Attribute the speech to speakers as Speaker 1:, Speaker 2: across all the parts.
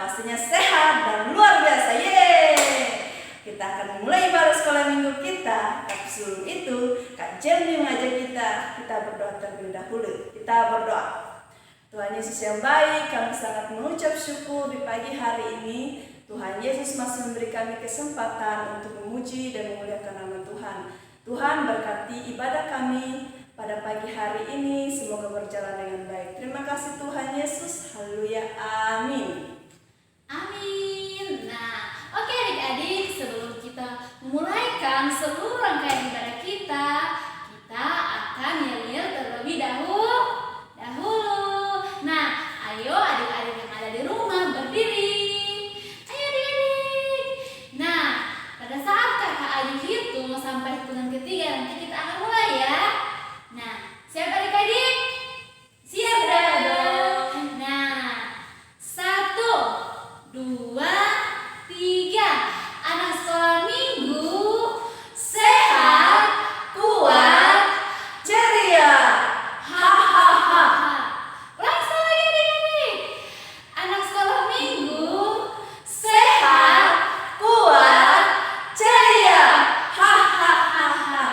Speaker 1: pastinya sehat dan luar biasa. Yeay! Kita akan memulai ibadah sekolah minggu kita. Tapi sebelum itu, Kak Jenny mengajak kita berdoa terlebih dahulu. Kita berdoa. Tuhan Yesus yang baik, kami sangat mengucap syukur di pagi hari ini. Tuhan Yesus masih memberi kami kesempatan untuk memuji dan memuliakan nama Tuhan. Tuhan berkati ibadah kami pada pagi hari ini, semoga berjalan dengan baik. Terima kasih Tuhan Yesus. Haleluya. Amin.
Speaker 2: Amin. Nah, oke adik-adik, sebelum kita memulaikan seluruh rangkaian ibadah kita akan yel-yel terlebih dahulu. Nah, ayo adik-adik yang ada di rumah berdiri. Ayo adik-adik. Nah, pada saat kakak adik hitung sampai hitungan ketiga, nanti kita akan mulai ya. Nah, siap adik-adik? Siap dong. Nah, 1, 2, 3. Anak sekolah minggu sehat, kuat,
Speaker 1: ceria. Hahaha.
Speaker 2: Ulang sekali lagi adik-adik. Anak sekolah minggu sehat,
Speaker 1: Kuat, ceria. Hahaha.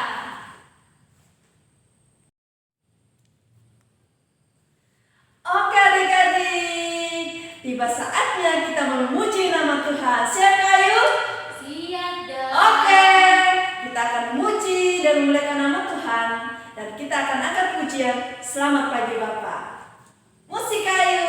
Speaker 1: Oke adik-adik, tiba saatnya kita memuji nama Tuhan. Siap kayu?
Speaker 2: siap dong.
Speaker 1: Oke, kita akan memuji dan memuliakan nama Tuhan. Dan kita akan angkat pujian Selamat Pagi Bapak. Musik kayu.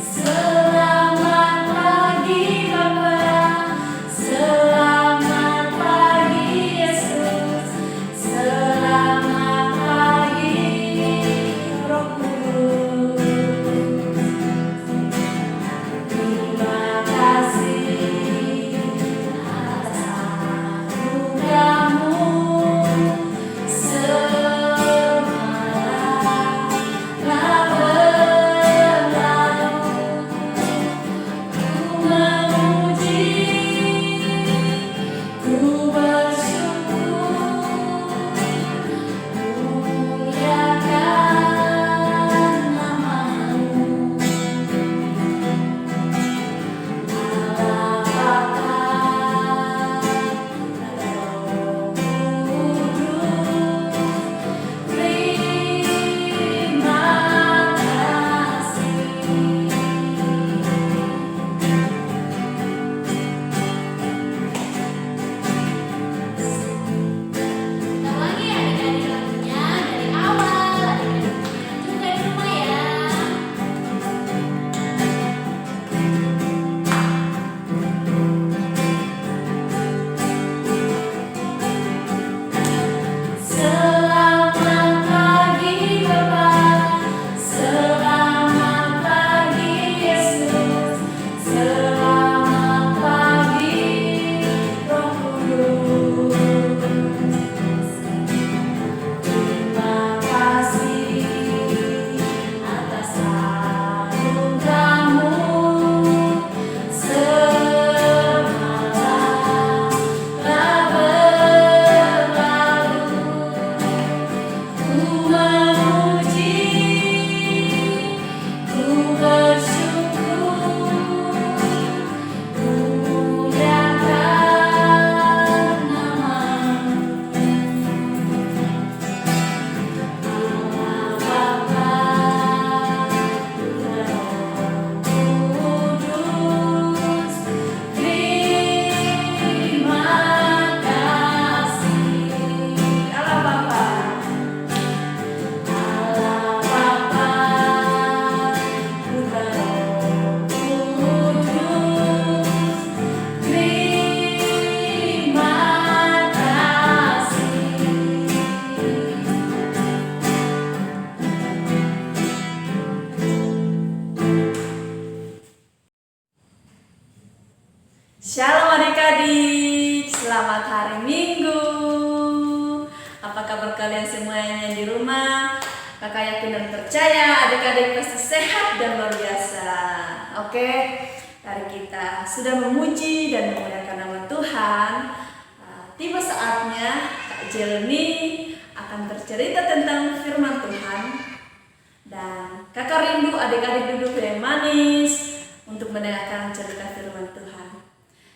Speaker 1: Selamat pagi Bapak, selamat pagi Yesus, selamat pagi Roh Kudus. Terima kasih atas anugerah-Mu semalam telah berlalu. Ku memuji, ku bersyukur, muliakan nama-Mu. Allah Bapa dan Roh Kudus, terima kasih.
Speaker 2: Kita ulangi adik-adik lagunya dari awal. Adik-adik juga di rumah ya.
Speaker 1: Selamat pagi Bapak, selamat pagi Yesus, selamat pagi Roh Kudus. Terima kasih atas anugerah-Mu semalam telah berlalu. Ku memuji, ku bersyukur, muliakan nama-Mu. Allah Bapa dan Roh Kudus, terima kasih. Allah Bapa, Allah Bapa dan Roh Kudus, terima kasih. Shalom adik-adik, selamat hari Minggu. Apa kabar kalian semuanya di rumah? Kakak yakin dan percaya adik-adik pasti sehat dan luar biasa. Oke, Tadi kita sudah memuji dan memuliakan nama Tuhan. Tiba saatnya Kak Jelni akan bercerita tentang firman Tuhan. Dan kakak rindu adik-adik duduk yang manis untuk mendengarkan cerita firman Tuhan.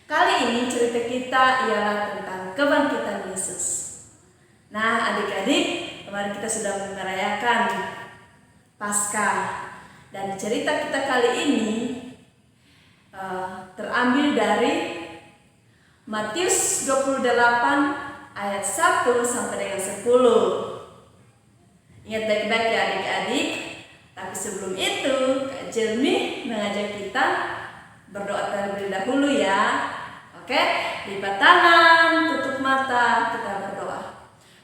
Speaker 1: Kali ini cerita kita ialah tentang kebangkitan Yesus. Nah adik-adik, kemarin kita sudah merayakan Paskah. Dan cerita kita kali ini terambil dari Matius 28 ayat 1 sampai dengan 10. Ingat baik-baik ya adik-adik. Tapi sebelum itu Kak Jelmi mengajak kita berdoa terlebih dahulu ya. Oke, lipat tangan, tutup mata, kita berdoa.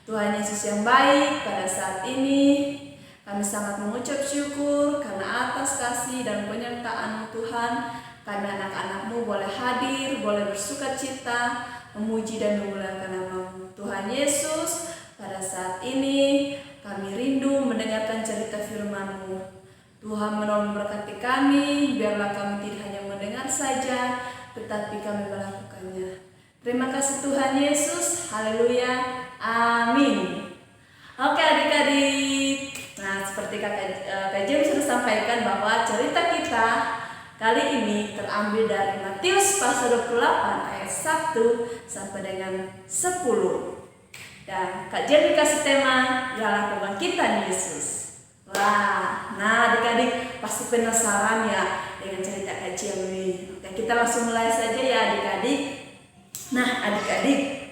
Speaker 1: Tuhan Yesus yang baik, pada saat ini kami sangat mengucap syukur karena atas kasih dan penyertaan Tuhan. Kami anak-anak-Mu boleh hadir, boleh bersukacita, memuji dan memuliakan nama-Mu. Tuhan Yesus, pada saat ini kami rindu mendengarkan cerita firman-Mu. Tuhan menolong berkati kami, biarlah kami tidak hanya mendengar saja, tetapi kami melakukannya. Terima kasih Tuhan Yesus, haleluya, amin. Oke adik-adik, nah seperti Kak James sudah sampaikan bahwa cerita kita kali ini terambil dari Matius pasal 28 ayat 1 sampai dengan 10. Dan Kak James kasih tema ialah kebangkitan Yesus. Wah, nah adik-adik pasti penasaran ya dengan cerita Kak James. Oke, kita langsung mulai saja ya adik-adik. Nah adik-adik,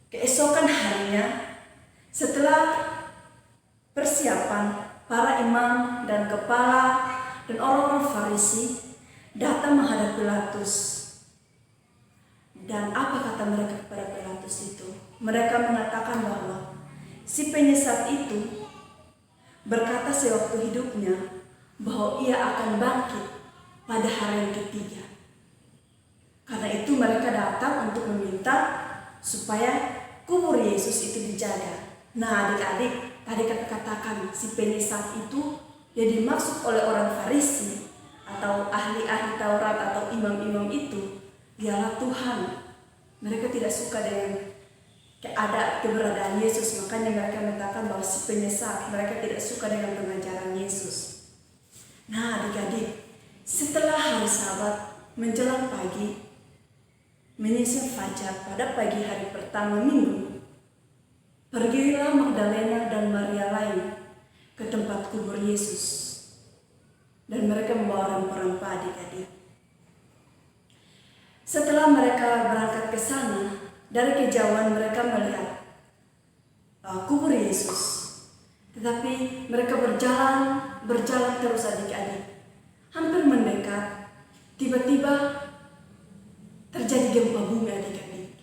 Speaker 1: keesokan harinya setelah persiapan, para imam dan kepala dan orang-orang Farisi datang menghadap Pilatus. Dan apa kata mereka kepada Pilatus itu? Mereka mengatakan bahwa si penyesat itu berkata sewaktu hidupnya bahwa ia akan bangkit pada hari yang ketiga. Karena itu mereka datang untuk meminta supaya kubur Yesus itu dijaga. Nah adik-adik, tadi kakak katakan si penyesat itu yang dimaksud oleh orang Farisi atau ahli-ahli Taurat atau imam-imam itu ialah Tuhan. Mereka tidak suka dengan keberadaan Yesus, makanya mereka mengatakan bahwa si penyesat. Mereka tidak suka dengan pengajaran Yesus. Nah adik-adik, setelah hari Sabat menjelang pagi, menyusul fajar pada pagi hari pertama minggu, pergilah Magdalena dan Maria lain ke tempat kubur Yesus. Dan mereka membawa rempah-rempah adik-adik. Setelah mereka berangkat ke sana, dari kejauhan mereka melihat kubur Yesus. Tetapi mereka berjalan terus adik-adik. Hampir mendekat, tiba-tiba terjadi gempa bumi adik-adik.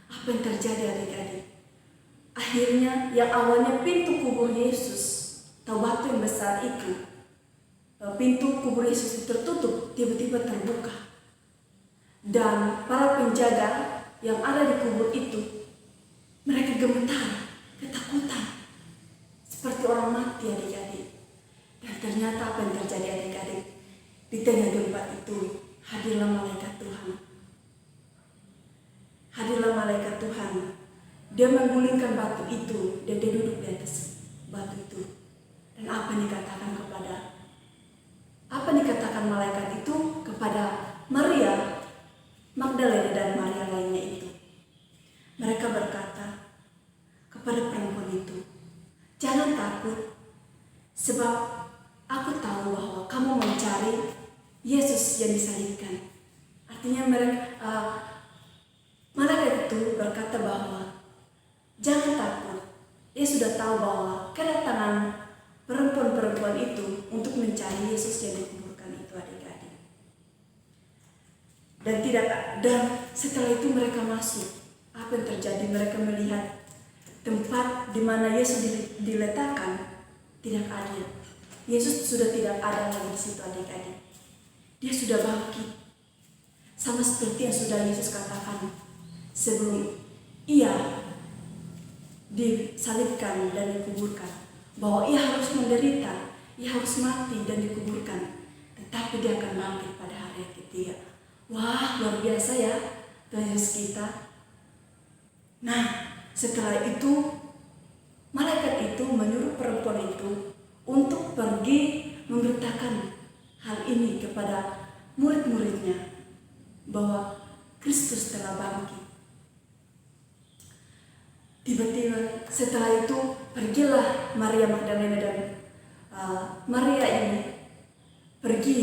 Speaker 1: Apa yang terjadi adik-adik? Akhirnya yang awalnya pintu kubur Yesus atau batu yang besar itu, pintu kubur Yesus itu tertutup, tiba-tiba terbuka. Dan para penjaga yang ada di kubur itu, mereka gemetar, ketakutan, seperti orang mati adik-adik. Dan ternyata apa yang terjadi adik-adik? Di tengah gempa itu hadirlah malaikat Tuhan. Hadirlah malaikat Tuhan. Dia menggulingkan batu itu dan dia duduk di atas batu itu. Dan apa dikatakan malaikat itu kepada Maria Magdalena dan Maria lainnya itu? Mereka berkata kepada perempuan itu, "Jangan takut, sebab aku tahu bahwa kamu mencari Yesus yang disalibkan." Artinya malaikat itu berkata bahwa jangan takut. Dia sudah tahu bahwa kedatangan perempuan-perempuan itu untuk mencari Yesus yang dikuburkan itu adik-adik. Dan setelah itu mereka masuk. Apa yang terjadi? Mereka melihat tempat di mana Yesus diletakkan tidak ada. Yesus sudah tidak ada lagi di situ adik-adik. Dia sudah bangkit. Sama seperti yang sudah Yesus katakan sebelum ia disalibkan dan dikuburkan, bahwa ia harus menderita, ia harus mati dan dikuburkan. tetapi dia akan bangkit pada hari yang ketiga. Wah, luar biasa ya Tuhan Yesus kita. Nah, setelah itu malaikat itu menyuruh perempuan itu untuk pergi memberitakan hal ini kepada murid-muridnya bahwa Kristus telah bangkit. Tiba-tiba setelah itu pergilah Maria Magdalena dan Maria ini pergi.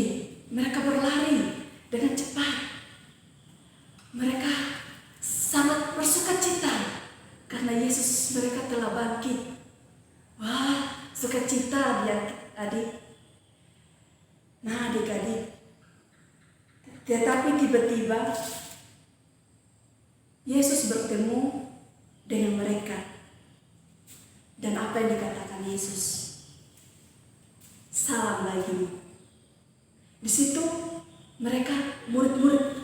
Speaker 1: Mereka berlari dengan cepat. Mereka sangat bersukacita karena Yesus mereka telah bangkit. Wah, sukacita adik-adik. Nah, adik-adik. Tetapi tiba-tiba Yesus bertemu dengan mereka. Dan apa yang dikatakan Yesus? Salam bagimu. Di situ mereka murid-murid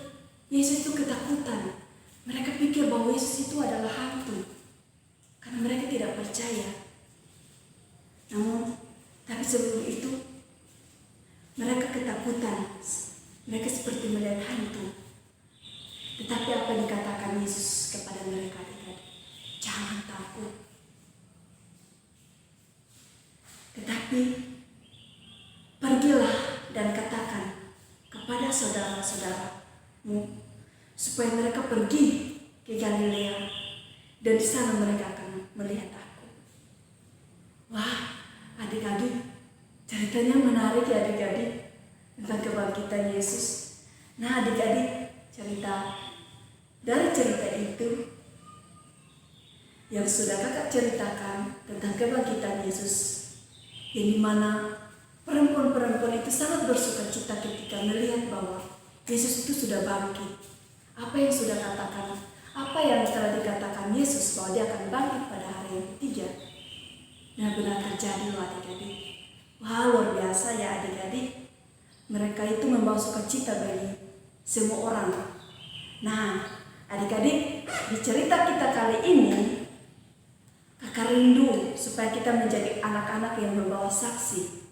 Speaker 1: Yesus itu ketakutan. Mereka pikir bahwa Yesus itu adalah hantu. Karena mereka tidak percaya. Namun, tapi sebelum itu mereka ketakutan. Mereka seperti melihat hantu. Tetapi apa yang dikatakan Yesus kepada mereka? Jangan takut. Tetapi pergilah dan katakan kepada saudara-saudaramu supaya mereka pergi ke Galilea dan di sana mereka akan melihat aku. Wah, adik-adik, ceritanya menarik ya adik-adik tentang kebangkitan Yesus. Nah, adik-adik, dari cerita itu yang sudah kakak ceritakan tentang kebangkitan Yesus, yang dimana perempuan-perempuan itu sangat bersukacita ketika melihat bahwa Yesus itu sudah bangkit. Apa yang sudah katakan, apa yang telah dikatakan Yesus bahwa dia akan bangkit pada hari yang ketiga, benar-benar terjadi loh adik-adik. Wah, luar biasa ya adik-adik. Mereka itu membawa sukacita bagi semua orang. Nah, adik-adik, di cerita kita kali ini kakak rindu supaya kita menjadi anak-anak yang membawa saksi.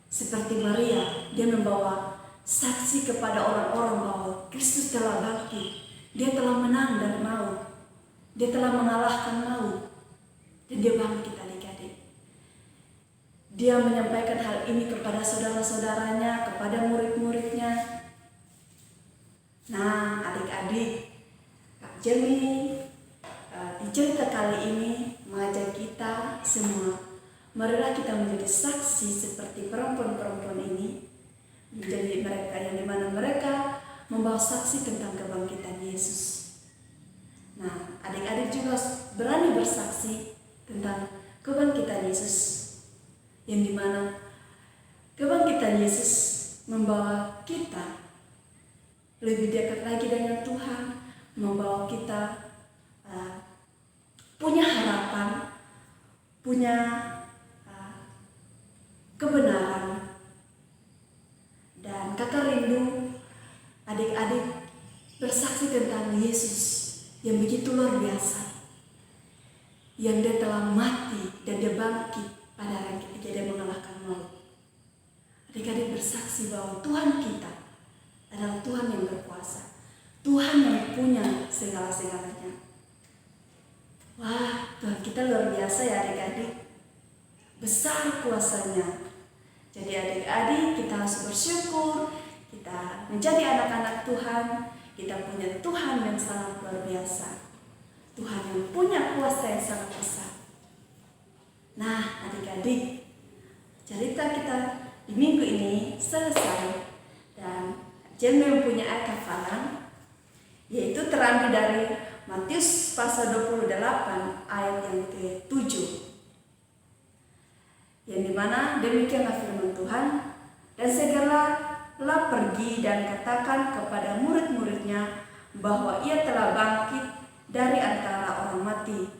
Speaker 1: Seperti Maria, dia membawa saksi kepada orang-orang bahwa Kristus telah bangkit. Dia telah menang dari maut. Dia telah mengalahkan maut. Dan dia bangkit adik-adik. Dia menyampaikan hal ini kepada saudara-saudaranya, kepada murid-muridnya. Nah, adik-adik, Kak Jemi di cerita kali ini mengajak kita semua, marilah kita menjadi saksi seperti perempuan-perempuan ini, menjadi mereka yang dimana mereka membawa saksi tentang kebangkitan Yesus. Nah, adik-adik juga berani bersaksi tentang kebangkitan Yesus, yang dimana kebangkitan Yesus membawa kita lebih dekat lagi dengan Tuhan, membawa kita punya harapan, punya kebenaran. Dan kakak rindu adik-adik bersaksi tentang Yesus yang begitu luar biasa, yang dia telah mati dan dia bangkit pada hari ketiga, dia mengalahkan maut. Adik-adik bersaksi bahwa Tuhan kita adalah Tuhan yang berkuasa, Tuhan yang punya segala-segalanya. Wah, Tuhan kita luar biasa ya adik-adik, besar kuasanya. Jadi adik-adik, kita harus bersyukur, kita menjadi anak-anak Tuhan, kita punya Tuhan yang sangat luar biasa, Tuhan yang punya kuasa yang sangat besar. Nah adik-adik, cerita kita di minggu ini selesai, dan Jemi mempunyai ayat hafalan, yaitu terambil dari Matius pasal 28 ayat yang ke-7, yang dimana demikianlah firman Tuhan, dan segeralah pergi dan katakan kepada murid-muridnya bahwa ia telah bangkit dari antara orang mati.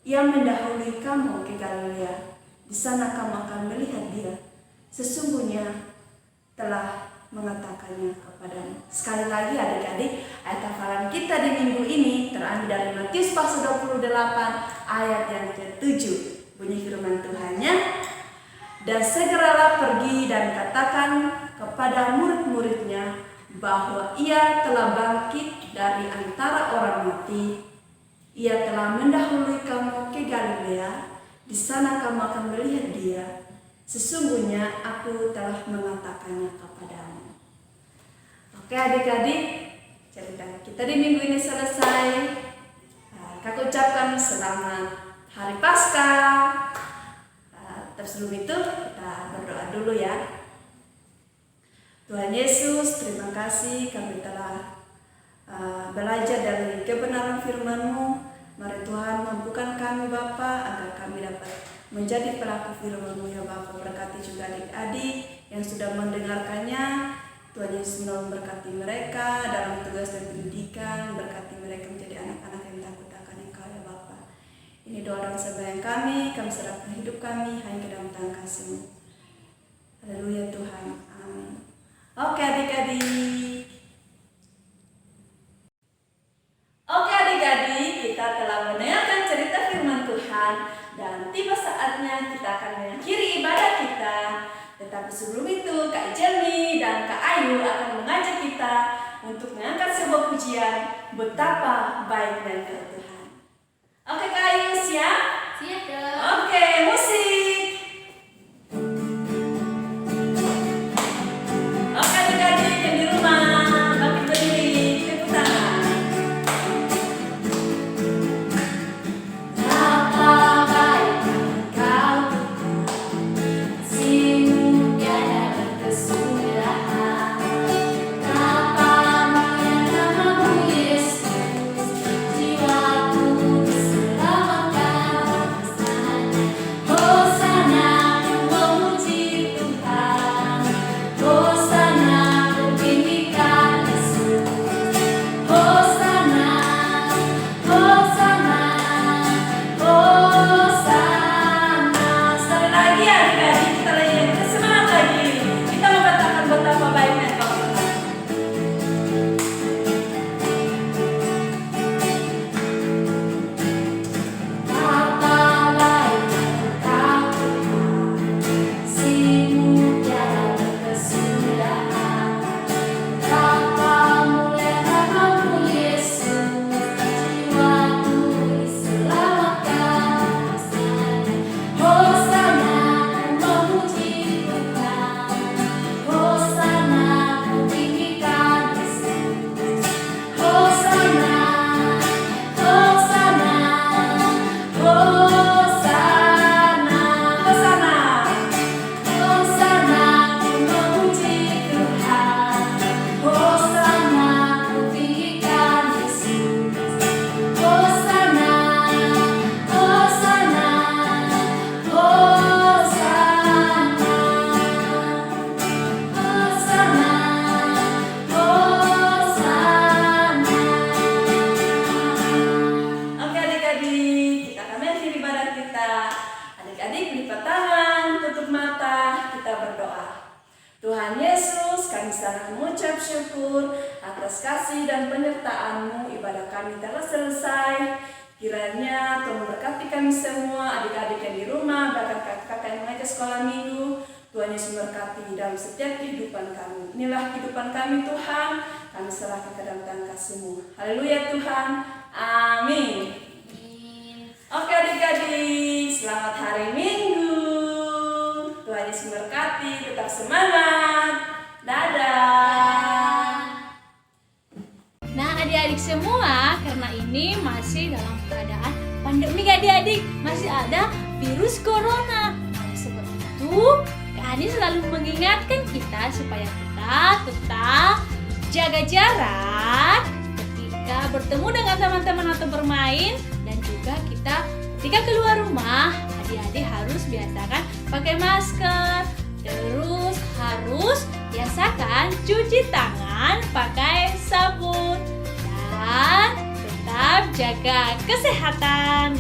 Speaker 1: Ia mendahului kamu ke Galilea, di sana kamu akan melihat dia. Sesungguhnya telah mengatakannya kepadamu. Sekali lagi adik-adik, ayat hafalan kita di minggu ini terambil dari Matius pasal 28 ayat yang ke-7. Bunyi firman Tuhannya, Dan segeralah pergi dan katakan kepada murid-muridnya bahwa ia telah bangkit dari antara orang mati. Ia telah mendahului kamu ke Galilea. Di sana kamu akan melihat dia. Sesungguhnya aku telah mengatakannya kepadamu. Oke adik-adik, cerita kita di minggu ini selesai. Kakak ucapkan selamat Hari Paskah. Sebelum itu kita berdoa dulu ya. Tuhan Yesus, terima kasih kami telah belajar dari kebenaran firman-Mu. Mari Tuhan mampukan kami Bapa agar kami dapat menjadi pelaku firman-Mu ya Bapa. Berkati juga adik-adik yang sudah mendengarkannya. Tuhan Yesus memberkati mereka dalam tugas dan pendidikan. Berkati mereka menjadi anak-anak yang takut akan Engkau ya Bapa. Ini doa dan sembahyang kami serahkan hidup kami hanya ke dalam tangan kasih-Mu. Haleluya Tuhan, amin. Oke adik-adik. Kita telah mendengarkan cerita firman Tuhan dan tiba saatnya kita akan mengakhiri ibadah kita. Tetapi sebelum itu Kak Jelmi dan Kak Ayu akan mengajak kita untuk mengangkat sebuah pujian betapa baiknya Engkau Tuhan. Oke Kak Ayu, siap?
Speaker 2: Siap dong.
Speaker 1: Oke, musik. Oke adik-adik yang di rumah, bangkit berdiri, tepuk tangan. Tuhan Yesus, kami sangat mengucap syukur atas kasih dan penyertaan-Mu. Ibadah kami telah selesai. Kiranya Tuhan memberkati kami semua, adik-adik yang di rumah, bahkan kakak-kakak yang mengajar sekolah minggu. Tuhan Yesus memberkati dalam setiap kehidupan kami. Inilah kehidupan kami Tuhan, kami serahkan ke dalam tangan kasih-Mu. Haleluya Tuhan, amin. Oke adik-adik, selamat hari Minggu. Tuhan Yesus memberkati, tetap semangat. Dadah.
Speaker 2: Nah adik-adik semua, karena ini masih dalam keadaan pandemi adik-adik, masih ada virus corona. Oleh sebab itu, Kak Ani selalu mengingatkan kita supaya kita tetap jaga jarak ketika bertemu dengan teman-teman atau bermain, dan juga kita ketika keluar rumah, adik-adik harus biasakan pakai masker. Terus harus biasakan cuci tangan pakai sabun dan tetap jaga kesehatan.